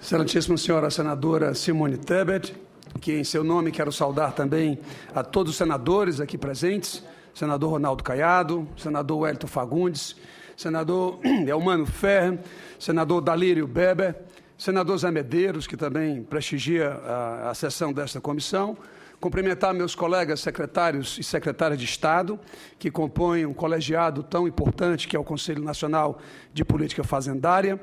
Excelentíssima senhora senadora Simone Tebet, que em seu nome quero saudar também a todos os senadores aqui presentes, senador Ronaldo Caiado, senador Wellington Fagundes, senador Elmano Ferrer, senador Dalírio Beber, senador Zé Medeiros, que também prestigia a sessão desta comissão, cumprimentar meus colegas secretários e secretárias de Estado, que compõem um colegiado tão importante que é o Conselho Nacional de Política Fazendária.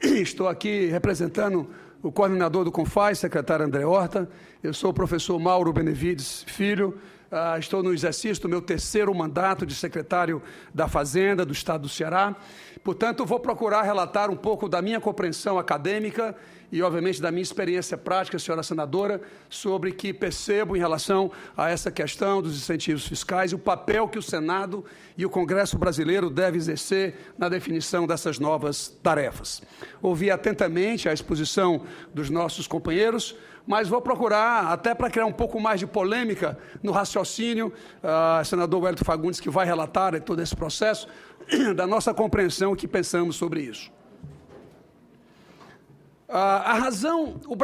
Estou aqui representando o coordenador do CONFAS, secretário André Horta. Eu sou o professor Mauro Benevides Filho. Estou no exercício do meu terceiro mandato de secretário da Fazenda do Estado do Ceará. Portanto, vou procurar relatar um pouco da minha compreensão acadêmica e, obviamente, da minha experiência prática, senhora senadora, sobre que percebo em relação a essa questão dos incentivos fiscais e o papel que o Senado e o Congresso brasileiro devem exercer na definição dessas novas tarefas. Ouvi atentamente a exposição dos nossos companheiros, mas vou procurar, até para criar um pouco mais de polêmica no raciocínio, senador Wellington Fagundes, que vai relatar todo esse processo, da nossa compreensão, o que pensamos sobre isso. A razão, o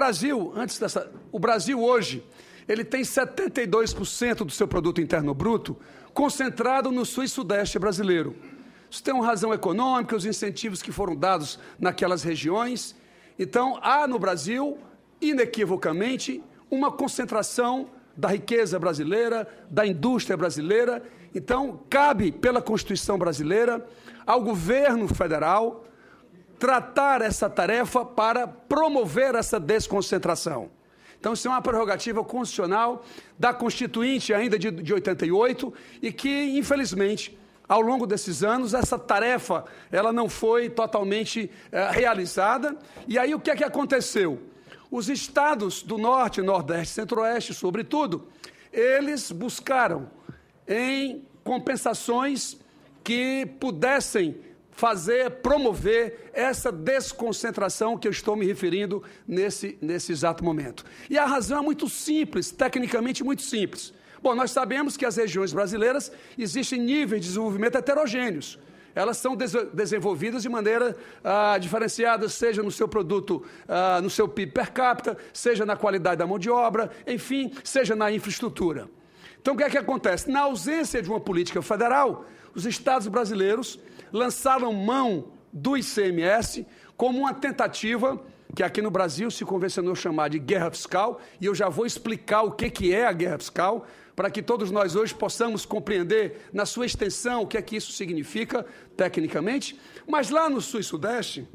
Brasil hoje, ele tem 72% do seu produto interno bruto concentrado no sul e sudeste brasileiro. Isso tem uma razão econômica, os incentivos que foram dados naquelas regiões. Então, há no Brasil, inequivocamente, uma concentração da riqueza brasileira, da indústria brasileira. Então, cabe, pela Constituição brasileira, ao governo federal tratar essa tarefa para promover essa desconcentração. Então, isso é uma prerrogativa constitucional da Constituinte ainda de 88 e que, infelizmente, ao longo desses anos, essa tarefa ela não foi totalmente realizada. E aí, o que é que aconteceu? Os estados do Norte, Nordeste, Centro-Oeste, sobretudo, eles buscaram em compensações que pudessem promover essa desconcentração que eu estou me referindo nesse exato momento. E a razão é muito simples, tecnicamente muito simples. Bom, nós sabemos que as regiões brasileiras existem níveis de desenvolvimento heterogêneos. Elas são desenvolvidas de maneira diferenciada, seja no seu produto, no seu PIB per capita, seja na qualidade da mão de obra, enfim, seja na infraestrutura. Então, o que é que acontece? Na ausência de uma política federal, os estados brasileiros lançaram mão do ICMS como uma tentativa, que aqui no Brasil se convencionou chamar de guerra fiscal, e eu já vou explicar o que é a guerra fiscal, para que todos nós hoje possamos compreender na sua extensão o que é que isso significa tecnicamente. Mas lá no Sul e Sudeste,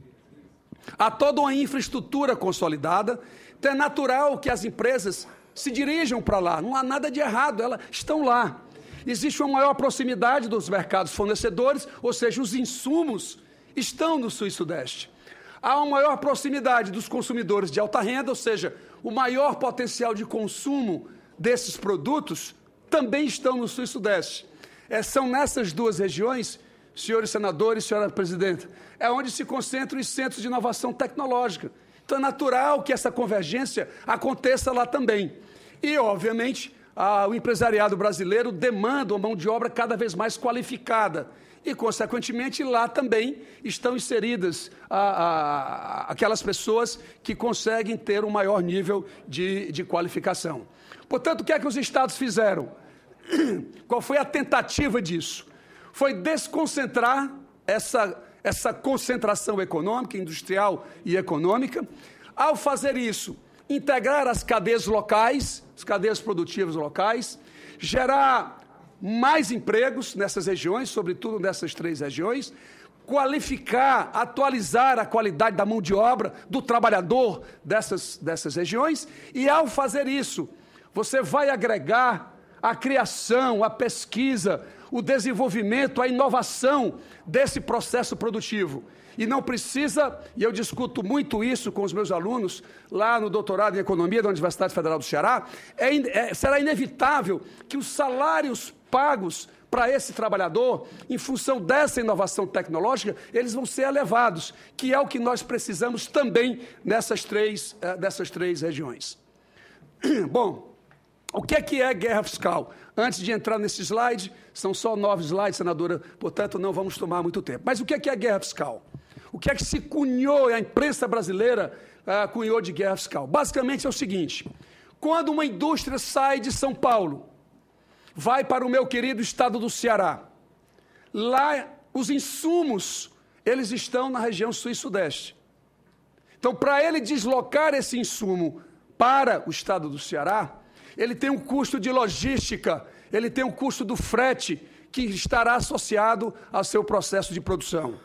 há toda uma infraestrutura consolidada, então é natural que as empresas se dirijam para lá, não há nada de errado, elas estão lá. Existe uma maior proximidade dos mercados fornecedores, ou seja, os insumos estão no Sul e Sudeste. Há uma maior proximidade dos consumidores de alta renda, ou seja, o maior potencial de consumo desses produtos também estão no Sul e Sudeste. São nessas duas regiões, senhores senadores, senhora presidenta, é onde se concentram os centros de inovação tecnológica. Então é natural que essa convergência aconteça lá também. E, obviamente, o empresariado brasileiro demanda uma mão de obra cada vez mais qualificada e, consequentemente, lá também estão inseridas aquelas pessoas que conseguem ter um maior nível de qualificação. Portanto, o que é que os estados fizeram? Qual foi a tentativa disso? Foi desconcentrar essa concentração econômica, industrial e econômica. Ao fazer isso, integrar as cadeias locais, as cadeias produtivas locais, gerar mais empregos nessas regiões, sobretudo nessas três regiões, qualificar, atualizar a qualidade da mão de obra do trabalhador dessas regiões, e ao fazer isso, você vai agregar a criação, a pesquisa, o desenvolvimento, a inovação desse processo produtivo. E não precisa, e eu discuto muito isso com os meus alunos, lá no doutorado em Economia da Universidade Federal do Ceará, será inevitável que os salários pagos para esse trabalhador, em função dessa inovação tecnológica, eles vão ser elevados, que é o que nós precisamos também dessas três regiões. Bom, o que é guerra fiscal? Antes de entrar nesse slide, são só 9 slides, senadora, portanto não vamos tomar muito tempo. Mas o que é guerra fiscal? O que é que se cunhou, a imprensa brasileira cunhou de guerra fiscal? Basicamente é o seguinte: quando uma indústria sai de São Paulo, vai para o meu querido estado do Ceará, lá os insumos, eles estão na região sul e sudeste. Então, para ele deslocar esse insumo para o estado do Ceará, ele tem um custo de logística, ele tem um custo do frete, que estará associado ao seu processo de produção.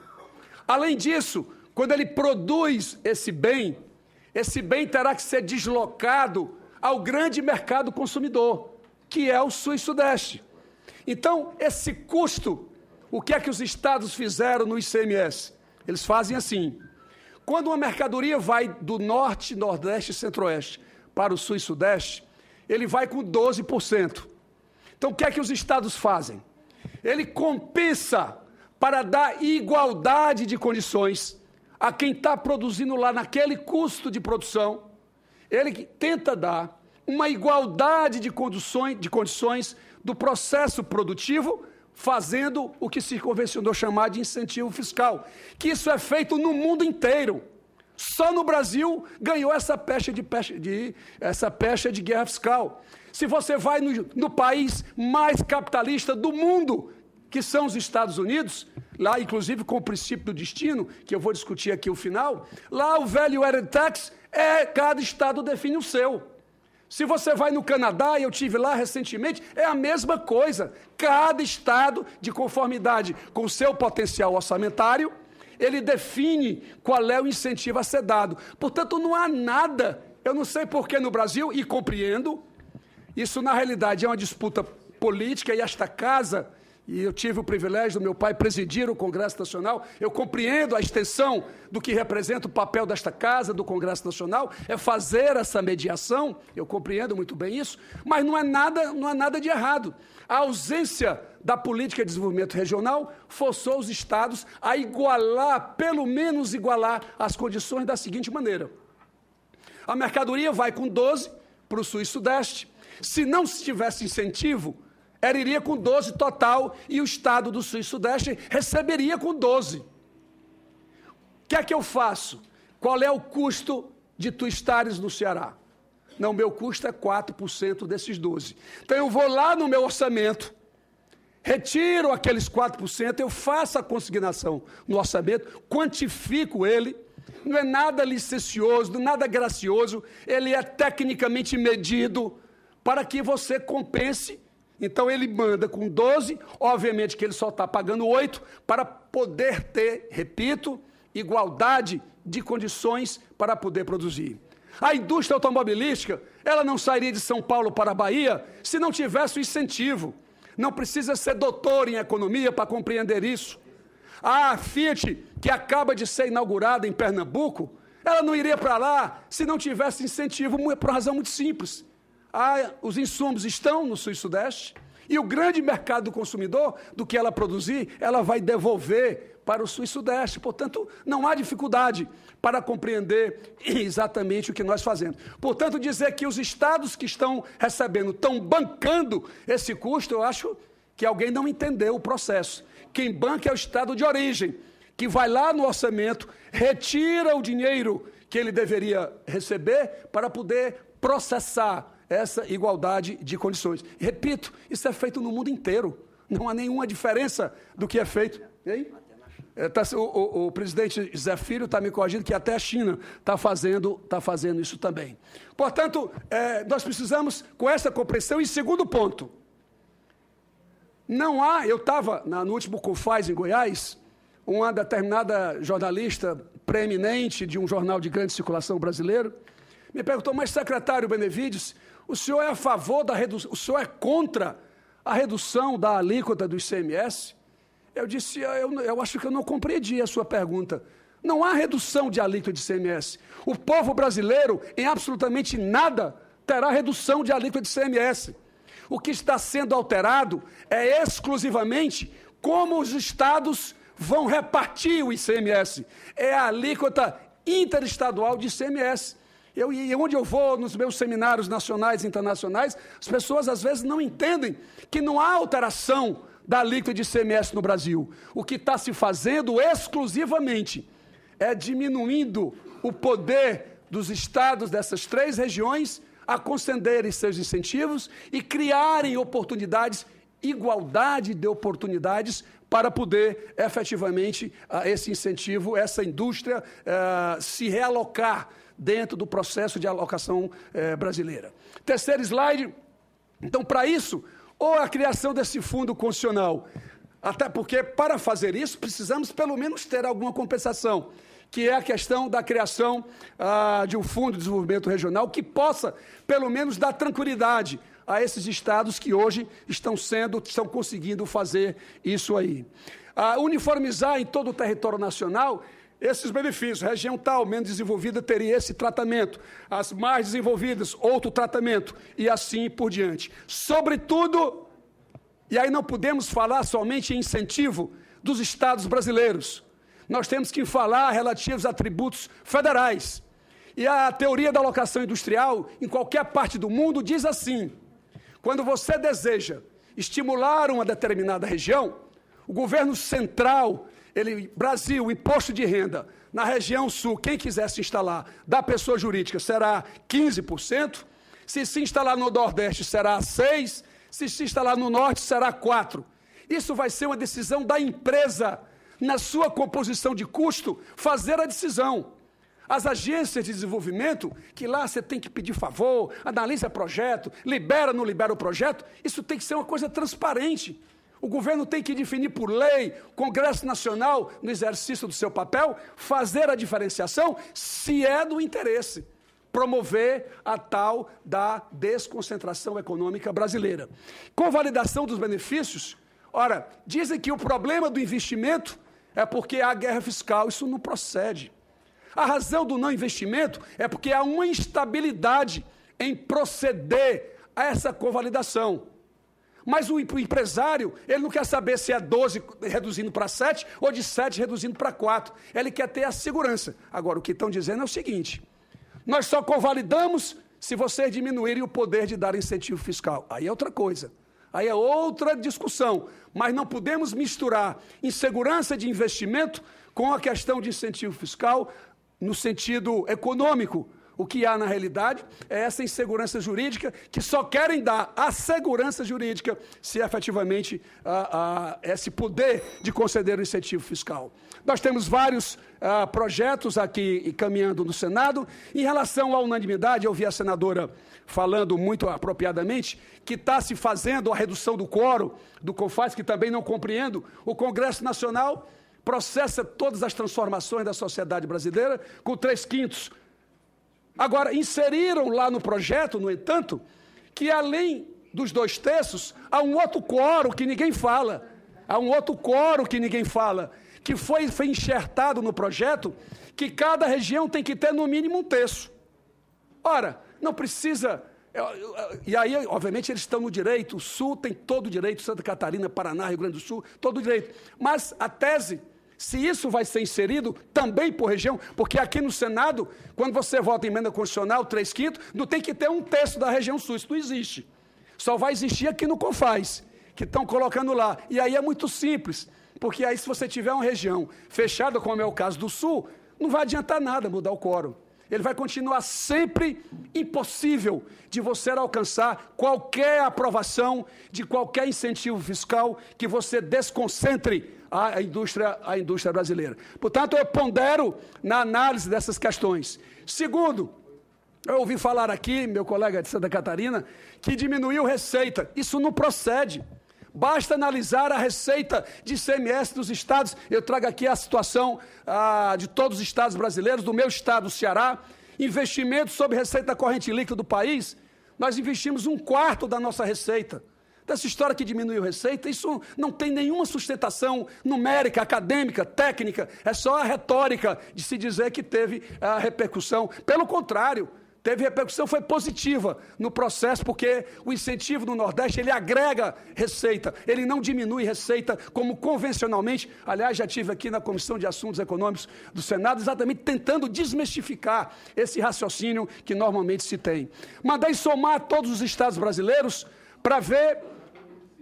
Além disso, quando ele produz esse bem terá que ser deslocado ao grande mercado consumidor, que é o sul e sudeste. Então, esse custo, o que é que os estados fizeram no ICMS? Eles fazem assim: quando uma mercadoria vai do norte, nordeste e centro-oeste para o sul e sudeste, ele vai com 12%. Então, o que é que os estados fazem? Ele compensa para dar igualdade de condições a quem está produzindo lá naquele custo de produção. Ele tenta dar uma igualdade de condições do processo produtivo, fazendo o que se convencionou chamar de incentivo fiscal, que isso é feito no mundo inteiro. Só no Brasil ganhou essa pecha de guerra fiscal. Se você vai no país mais capitalista do mundo, que são os Estados Unidos, lá inclusive com o princípio do destino, que eu vou discutir aqui o final, lá o value added tax cada estado define o seu. Se você vai no Canadá, e eu estive lá recentemente, é a mesma coisa. Cada estado, de conformidade com o seu potencial orçamentário, ele define qual é o incentivo a ser dado. Portanto, não há nada, eu não sei por que no Brasil, e compreendo, isso na realidade é uma disputa política, e esta casa, e eu tive o privilégio do meu pai presidir o Congresso Nacional, eu compreendo a extensão do que representa o papel desta casa, do Congresso Nacional, é fazer essa mediação, eu compreendo muito bem isso, mas não há nada de errado. A ausência da política de desenvolvimento regional forçou os estados a igualar, pelo menos igualar, as condições da seguinte maneira: a mercadoria vai com 12 para o sul e sudeste, se não tivesse incentivo, ela iria com 12 total e o estado do sul e sudeste receberia com 12. O que é que eu faço? Qual é o custo de tu estares no Ceará? Não, meu custo é 4% desses 12. Então eu vou lá no meu orçamento, retiro aqueles 4%, eu faço a consignação no orçamento, quantifico ele, não é nada licencioso, nada gracioso, ele é tecnicamente medido para que você compense. Então ele manda com 12, obviamente que ele só está pagando 8, para poder ter, repito, igualdade de condições para poder produzir. A indústria automobilística, ela não sairia de São Paulo para a Bahia se não tivesse o incentivo. Não precisa ser doutor em economia para compreender isso. A Fiat, que acaba de ser inaugurada em Pernambuco, ela não iria para lá se não tivesse incentivo, por uma razão muito simples. Os insumos estão no sul e sudeste, e o grande mercado do consumidor, do que ela produzir, ela vai devolver para o sul e sudeste. Portanto, não há dificuldade para compreender exatamente o que nós fazemos. Portanto, dizer que os estados que estão recebendo, estão bancando esse custo, eu acho que alguém não entendeu o processo. Quem banca é o estado de origem, que vai lá no orçamento, retira o dinheiro que ele deveria receber para poder processar essa igualdade de condições. Repito, isso é feito no mundo inteiro. Não há nenhuma diferença do que é feito. E aí? O presidente Zé Filho está me corrigindo que até a China está fazendo isso também. Portanto, nós precisamos, com essa compreensão, e segundo ponto, não há, eu estava no último Confaz em Goiás, uma determinada jornalista preeminente de um jornal de grande circulação brasileiro, me perguntou: mas secretário Benevides, o senhor é a favor da redução, o senhor é contra a redução da alíquota do ICMS? Eu disse: eu acho que eu não compreendi a sua pergunta. Não há redução de alíquota de ICMS. O povo brasileiro, em absolutamente nada, terá redução de alíquota de ICMS. O que está sendo alterado é exclusivamente como os estados vão repartir o ICMS. É a alíquota interestadual de ICMS. E onde eu vou, nos meus seminários nacionais e internacionais, as pessoas às vezes não entendem que não há alteração da alíquota de ICMS no Brasil. O que está se fazendo exclusivamente é diminuindo o poder dos estados dessas 3 regiões a concederem seus incentivos e criarem oportunidades, igualdade de oportunidades para poder, efetivamente, esse incentivo, essa indústria se realocar dentro do processo de alocação brasileira. Terceiro slide. Então, para isso, ou a criação desse fundo constitucional, até porque, para fazer isso, precisamos, pelo menos, ter alguma compensação, que é a questão da criação de um fundo de desenvolvimento regional que possa, pelo menos, dar tranquilidade a esses estados que hoje estão conseguindo fazer isso aí. Uniformizar em todo o território nacional esses benefícios. A região tal, menos desenvolvida, teria esse tratamento. As mais desenvolvidas, outro tratamento. E assim por diante. Sobretudo, e aí não podemos falar somente em incentivo dos estados brasileiros. Nós temos que falar relativos a tributos federais. E a teoria da alocação industrial, em qualquer parte do mundo, diz assim: quando você deseja estimular uma determinada região, o governo central, Brasil, imposto de renda, na região sul, quem quiser se instalar da pessoa jurídica será 15%, se instalar no Nordeste será 6%, se instalar no Norte será 4%. Isso vai ser uma decisão da empresa, na sua composição de custo, fazer a decisão. As agências de desenvolvimento, que lá você tem que pedir favor, analisa projeto, libera, não libera o projeto, isso tem que ser uma coisa transparente. O governo tem que definir por lei, Congresso Nacional, no exercício do seu papel, fazer a diferenciação, se é do interesse, promover a tal da desconcentração econômica brasileira. Convalidação dos benefícios, ora, dizem que o problema do investimento é porque há guerra fiscal, isso não procede. A razão do não investimento é porque há uma instabilidade em proceder a essa convalidação. Mas o empresário, ele não quer saber se é 12 reduzindo para 7 ou de 7 reduzindo para 4. Ele quer ter a segurança. Agora, o que estão dizendo é o seguinte: nós só convalidamos se vocês diminuírem o poder de dar incentivo fiscal. Aí é outra coisa. Aí é outra discussão. Mas não podemos misturar insegurança de investimento com a questão de incentivo fiscal no sentido econômico. O que há na realidade é essa insegurança jurídica, que só querem dar a segurança jurídica se efetivamente esse poder de conceder o incentivo fiscal. Nós temos vários projetos aqui caminhando no Senado. Em relação à unanimidade, eu vi a senadora falando muito apropriadamente que está se fazendo a redução do quórum do CONFAS, que também não compreendo. O Congresso Nacional processa todas as transformações da sociedade brasileira com 3/5. Agora, inseriram lá no projeto, no entanto, que além dos 2/3, há um outro quórum que ninguém fala. Há um outro quórum que ninguém fala, que foi enxertado no projeto, que cada região tem que ter no mínimo 1/3. Ora, não precisa... E aí, obviamente, eles estão no direito, o Sul tem todo o direito, Santa Catarina, Paraná, Rio Grande do Sul, todo o direito. Mas a tese... Se isso vai ser inserido também por região, porque aqui no Senado, quando você vota em emenda constitucional, 3/5, não tem que ter 1/3 da região sul, isso não existe. Só vai existir aqui no CONFAS, que estão colocando lá. E aí é muito simples, porque aí se você tiver uma região fechada, como é o caso do Sul, não vai adiantar nada mudar o quórum. Ele vai continuar sempre impossível de você alcançar qualquer aprovação de qualquer incentivo fiscal que você desconcentre a indústria brasileira. Portanto, eu pondero na análise dessas questões. Segundo, eu ouvi falar aqui, meu colega de Santa Catarina, que diminuiu receita. Isso não procede. Basta analisar a receita de ICMS dos estados. Eu trago aqui a situação de todos os estados brasileiros, do meu estado, o Ceará. Investimentos sobre receita corrente líquida do país, nós investimos 1/4 da nossa receita. Dessa história que diminuiu a receita, isso não tem nenhuma sustentação numérica, acadêmica, técnica. É só a retórica de se dizer que teve a repercussão. Pelo contrário, teve repercussão, foi positiva no processo, porque o incentivo no Nordeste, ele agrega receita, ele não diminui receita como convencionalmente. Aliás, já estive aqui na Comissão de Assuntos Econômicos do Senado, exatamente tentando desmistificar esse raciocínio que normalmente se tem. Mandei somar todos os estados brasileiros para ver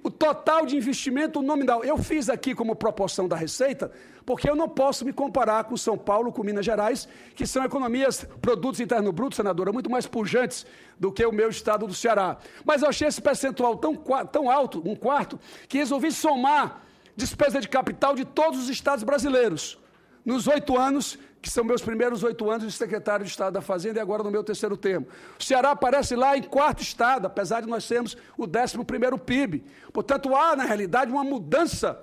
o total de investimento nominal. Eu fiz aqui como proporção da receita, porque eu não posso me comparar com São Paulo, com Minas Gerais, que são economias, produtos internos brutos, senadora, muito mais pujantes do que o meu estado do Ceará. Mas eu achei esse percentual tão alto, um quarto, que resolvi somar despesa de capital de todos os estados brasileiros. Nos 8 anos, que são meus primeiros 8 anos de secretário de Estado da Fazenda e agora no meu terceiro termo. O Ceará aparece lá em 4º estado, apesar de nós sermos o 11º PIB. Portanto, há, na realidade, uma mudança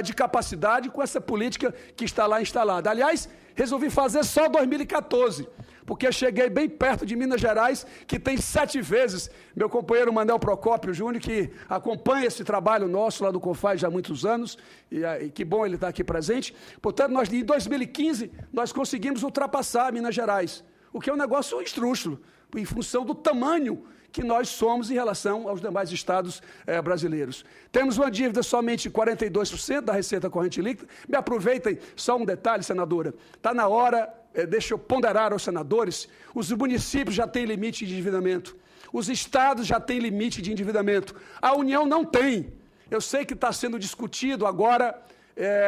de capacidade com essa política que está lá instalada. Aliás, resolvi fazer só 2014, porque eu cheguei bem perto de Minas Gerais, que tem 7 vezes. Meu companheiro Manuel Procópio Júnior, que acompanha esse trabalho nosso lá do CONFAS já há muitos anos, e que bom ele estar aqui presente. Portanto, em 2015, nós conseguimos ultrapassar Minas Gerais, o que é um negócio esdrúxulo, em função do tamanho que nós somos em relação aos demais estados brasileiros. Temos uma dívida somente de 42% da receita corrente líquida. Me aproveitem só um detalhe, senadora. Está na hora, deixa eu ponderar aos senadores, os municípios já têm limite de endividamento, os estados já têm limite de endividamento, a União não tem. Eu sei que está sendo discutido agora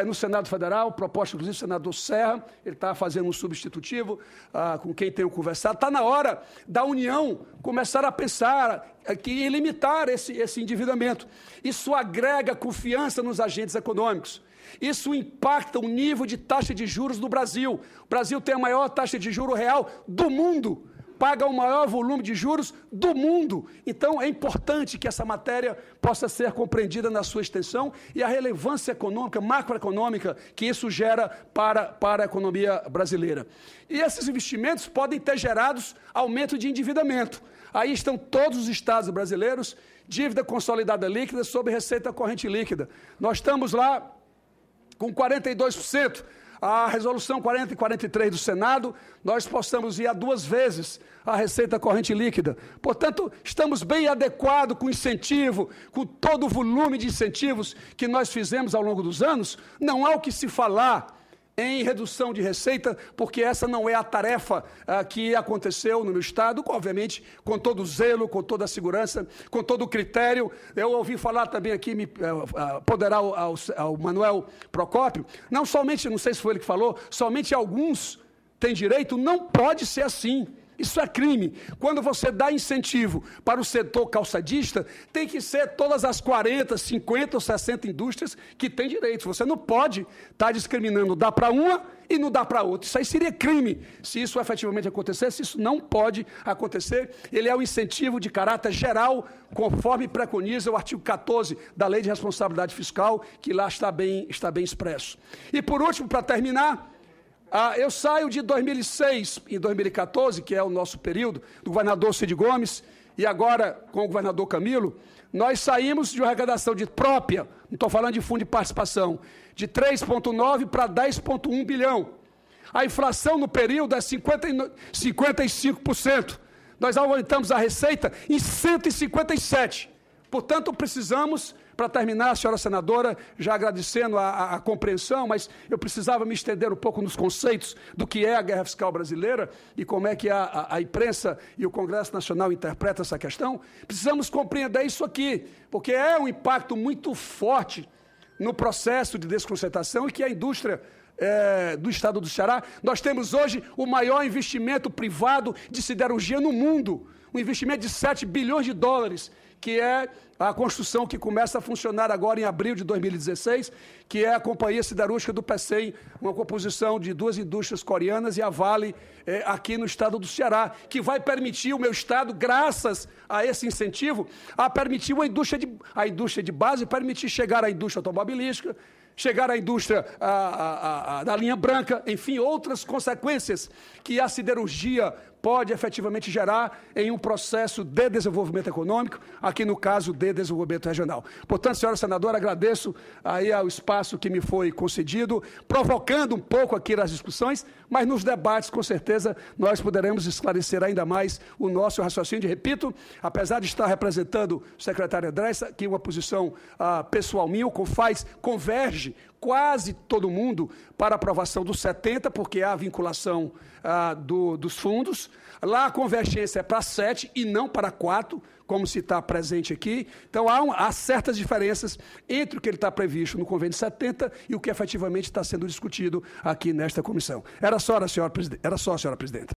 no Senado Federal, proposta inclusive do senador Serra, ele está fazendo um substitutivo com quem tenho conversado. Está na hora da União começar a pensar em limitar esse endividamento. Isso agrega confiança nos agentes econômicos. Isso impacta o nível de taxa de juros do Brasil. O Brasil tem a maior taxa de juros real do mundo, paga o maior volume de juros do mundo. Então, é importante que essa matéria possa ser compreendida na sua extensão e a relevância econômica, macroeconômica, que isso gera para a economia brasileira. E esses investimentos podem ter gerado aumento de endividamento. Aí estão todos os estados brasileiros, dívida consolidada líquida sobre receita corrente líquida. Nós estamos lá com 42%. A resolução 40 e 43 do Senado, nós possamos ir a 2 vezes a receita corrente líquida. Portanto, estamos bem adequados com incentivo, com todo o volume de incentivos que nós fizemos ao longo dos anos. Não há o que se falar em redução de receita, porque essa não é a tarefa que aconteceu no meu estado, obviamente, com todo o zelo, com toda a segurança, com todo o critério. Eu ouvi falar também aqui, ponderar ao Manuel Procópio, não somente, não sei se foi ele que falou, somente alguns têm direito, não pode ser assim. Isso é crime. Quando você dá incentivo para o setor calçadista, tem que ser todas as 40, 50 ou 60 indústrias que têm direito. Você não pode estar discriminando, dá para uma e não dá para outra. Isso aí seria crime, se isso efetivamente acontecesse. Isso não pode acontecer. Ele é um incentivo de caráter geral, conforme preconiza o artigo 14 da Lei de Responsabilidade Fiscal, que lá está bem expresso. E, por último, para terminar, eu saio de 2006 e 2014, que é o nosso período, do governador Cid Gomes, e agora com o governador Camilo, nós saímos de uma arrecadação de própria, não estou falando de fundo de participação, de 3,9 para 10,1 bilhão. A inflação no período é 55%. Nós aumentamos a receita em 157%. Portanto, precisamos, para terminar, senhora senadora, já agradecendo a compreensão, mas eu precisava me estender um pouco nos conceitos do que é a guerra fiscal brasileira e como é que a imprensa e o Congresso Nacional interpretam essa questão. Precisamos compreender isso aqui, porque é um impacto muito forte no processo de desconcentração e que a indústria do estado do Ceará, nós temos hoje o maior investimento privado de siderurgia no mundo, um investimento de 7 bilhões de dólares, que é a construção que começa a funcionar agora em abril de 2016, que é a Companhia Siderúrgica do PECEM, uma composição de 2 indústrias coreanas e a Vale, aqui no estado do Ceará, que vai permitir o meu estado, graças a esse incentivo, a permitir a indústria de base, permitir chegar à indústria automobilística, chegar à indústria da linha branca, enfim, outras consequências que a siderurgia pode efetivamente gerar em um processo de desenvolvimento econômico, aqui no caso de desenvolvimento regional. Portanto, senhora senadora, agradeço aí ao espaço que me foi concedido, provocando um pouco aqui as discussões, mas nos debates, com certeza, nós poderemos esclarecer ainda mais o nosso raciocínio. Repito, apesar de estar representando o secretário André, que é uma posição pessoal minha, o CONFAS converge hoje, quase todo mundo para aprovação dos 70, porque há a vinculação dos fundos. Lá a convergência é para 7 e não para 4, como se está presente aqui. Então, há certas diferenças entre o que ele está previsto no convênio 70 e o que efetivamente está sendo discutido aqui nesta comissão. Era só, senhora presidente.